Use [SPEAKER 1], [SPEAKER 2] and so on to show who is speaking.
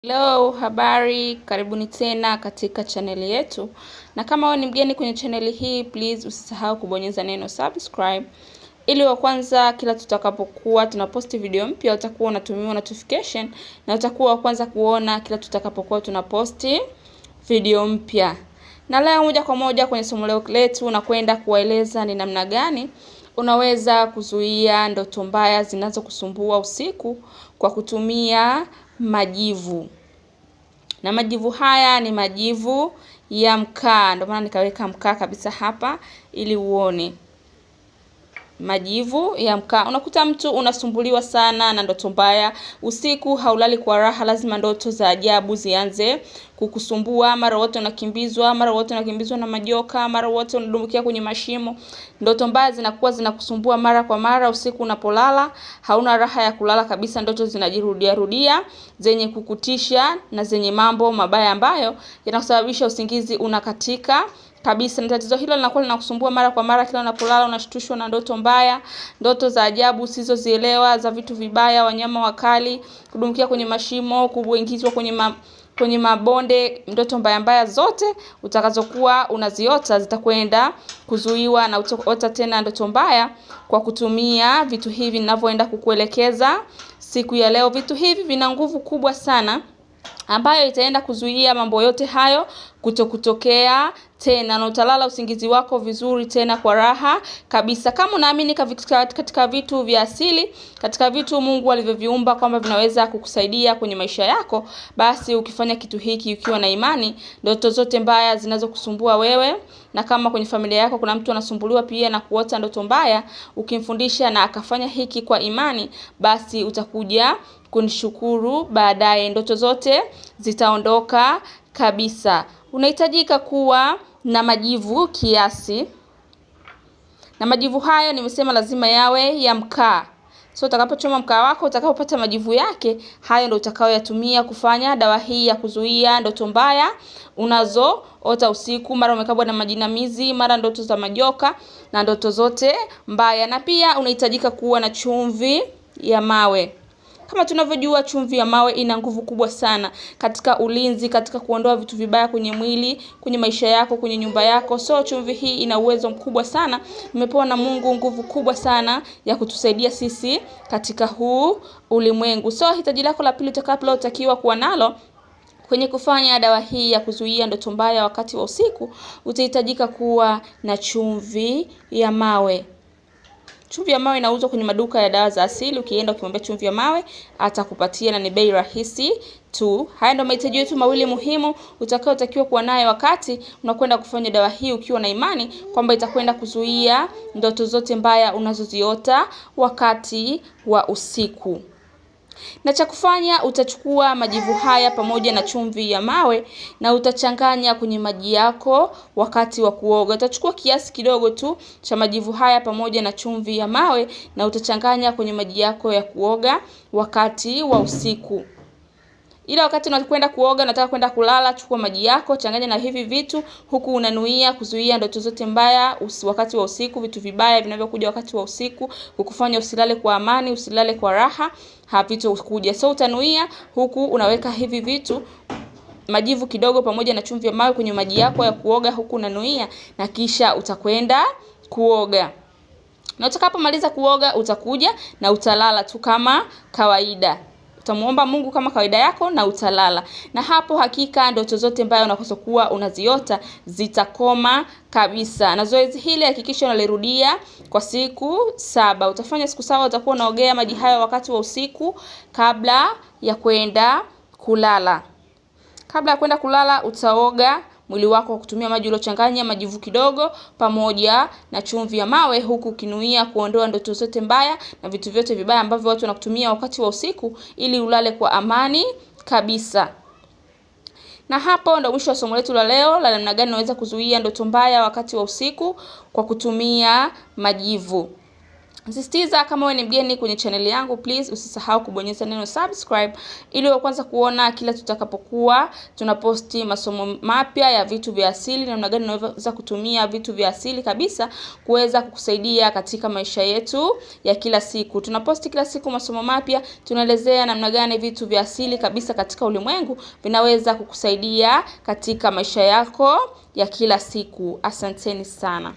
[SPEAKER 1] Hello, habari, karibuni tena katika chaneli yetu. Na kama wewe ni mgeni kwenye chaneli hii, please usisahau kubonyeza neno subscribe. Ili wa kwanza kila tutakapokuwa tunaposti video mpya utakuwa unatumiwa notification na utakuwa wa kwanza kuona kila tutakapokuwa tunaposti video mpya. Na leo moja kwa moja kwenye somo letu na kwenda kuwaeleza ni namna gani unaweza kuzuia ndoto mbaya zinazokusumbua usiku kwa kutumia majivu. Na majivu haya ni majivu ya mkaa. Ndio maana nikaweka mkaa kabisa hapa ili uone. Majivu ya mkaa. Unakuta mtu unasumbuliwa sana na ndoto mbaya. Usiku haulali kwa raha, lazima ndoto za ajabu zianze kukusumbua. Mara wote unakimbizwa, mara wote unakimbizwa na majoka, mara wote unadumbukia kwenye mashimo. Ndoto mbaya zinakuwa zinakusumbua mara kwa mara. Usiku unapolala hauna raha ya kulala kabisa. Ndoto zinajirudia rudia, zenye kukutisha na zenye mambo mabaya ambayo yanasababisha usingizi unakatika kabisa. Na tatizo hilo linakuwa linakusumbua mara kwa mara. Kila unapolala unashtushwa na ndoto mbaya, ndoto za ajabu usizozielewa, za vitu vibaya, wanyama wakali, kudumbukia kwenye mashimo, kuingizwa kwenye mabonde. Ndoto mbaya zote utakazokuwa unaziota zitakwenda kuzuiwa na utaota tena ndoto mbaya kwa kutumia vitu hivi ninavyoenda kukuelekeza siku ya leo. Vitu hivi vina nguvu kubwa sana ambayo itaenda kuzuia mambo yote hayo kutokea tena, na utalala usingizi wako vizuri tena kwa raha kabisa. Kama unaamini katika vitu vya asili, katika vitu Mungu alivyoviumba kwamba vinaweza kukusaidia kwenye maisha yako, basi ukifanya kitu hiki ukiwa na imani, ndoto zote mbaya zinazokusumbua wewe, na kama kwenye familia yako kuna mtu anasumbuliwa pia na kuota ndoto mbaya, ukimfundisha na akafanya hiki kwa imani, basi utakuja kunishukuru baadaye. Ndoto zote zitaondoka kabisa. Unahitajika kuwa na majivu kiasi. Na majivu hayo nimesema lazima yawe ya mkaa. So utakapochoma mkaa wako, utakapopata majivu yake, hayo ndio utakayoyatumia kufanya dawa hii ya kuzuia ndoto mbaya unazoota usiku. Mara umekabwa na majinamizi, mara ndoto za majoka na ndoto zote mbaya. Na pia unahitajika kuwa na chumvi ya mawe. Kama tunavyojua, chumvi ya mawe ina nguvu kubwa sana katika ulinzi, katika kuondoa vitu vibaya kwenye mwili, kwenye maisha yako, kwenye nyumba yako. So chumvi hii ina uwezo mkubwa sana. Imepewa na Mungu nguvu kubwa sana ya kutusaidia sisi katika huu ulimwengu. So hitaji lako la pili utakalotakiwa kuwa nalo kwenye kufanya dawa hii ya kuzuia ndoto mbaya wakati wa usiku, utahitajika kuwa na chumvi ya mawe. Chumvi ya mawe inauzwa kwenye maduka ya dawa za asili. Ukienda ukimwambia chumvi ya mawe atakupatia, na ni bei rahisi tu. Haya ndio mahitaji yetu mawili muhimu utakayotakiwa kuwa nayo wakati unakwenda kufanya dawa hii, ukiwa na imani kwamba itakwenda kuzuia ndoto zote mbaya unazoziota wakati wa usiku. Na cha kufanya, utachukua majivu haya pamoja na chumvi ya mawe na utachanganya kwenye maji yako wakati wa kuoga. Utachukua kiasi kidogo tu cha majivu haya pamoja na chumvi ya mawe na utachanganya kwenye maji yako ya kuoga wakati wa usiku. Ila wakati unakwenda kuoga, unataka kwenda kulala, chukua maji yako, changanya na hivi vitu, huku unanuia kuzuia ndoto zote mbaya wakati wa usiku, vitu vibaya vinavyokuja wakati wa usiku, kukufanya usilale kwa amani, usilale kwa raha, havitokuja. So utanuia huku unaweka hivi vitu, majivu kidogo pamoja na chumvi ya mawe kwenye maji yako ya kuoga, huku unanuia, na kisha utakwenda kuoga. Na utakapomaliza kuoga utakuja na utalala tu kama kawaida. Utamuomba Mungu kama kawaida yako na utalala. Na hapo hakika ndoto zote mbaya unakosokuwa unaziota zitakoma kabisa. Na zoezi hili hakikisha unalirudia kwa siku 7. Utafanya siku 7, utakuwa unaogea maji hayo wakati wa usiku kabla ya kwenda kulala. Kabla ya kwenda kulala utaoga mwili wako kwa kutumia maji uliochanganya majivu kidogo pamoja na chumvi ya mawe, huku ukinuia kuondoa ndoto zote mbaya na vitu vyote vibaya ambavyo watu wanakutumia wakati wa usiku ili ulale kwa amani kabisa. Na hapo ndo mwisho wa somo letu la leo la namna gani unaweza kuzuia ndoto mbaya wakati wa usiku kwa kutumia majivu. Sisitiza kama wewe ni mgeni kwenye channel yangu, please usisahau kubonyeza neno subscribe ili uwe kwanza kuona kila tutakapokuwa tunaposti masomo mapya ya vitu vya asili, na namna gani unaweza kutumia vitu vya asili kabisa kuweza kukusaidia katika maisha yetu ya kila siku. Tunaposti kila siku masomo mapya, tunaelezea namna gani vitu vya asili kabisa katika ulimwengu vinaweza kukusaidia katika maisha yako ya kila siku. Asanteni sana.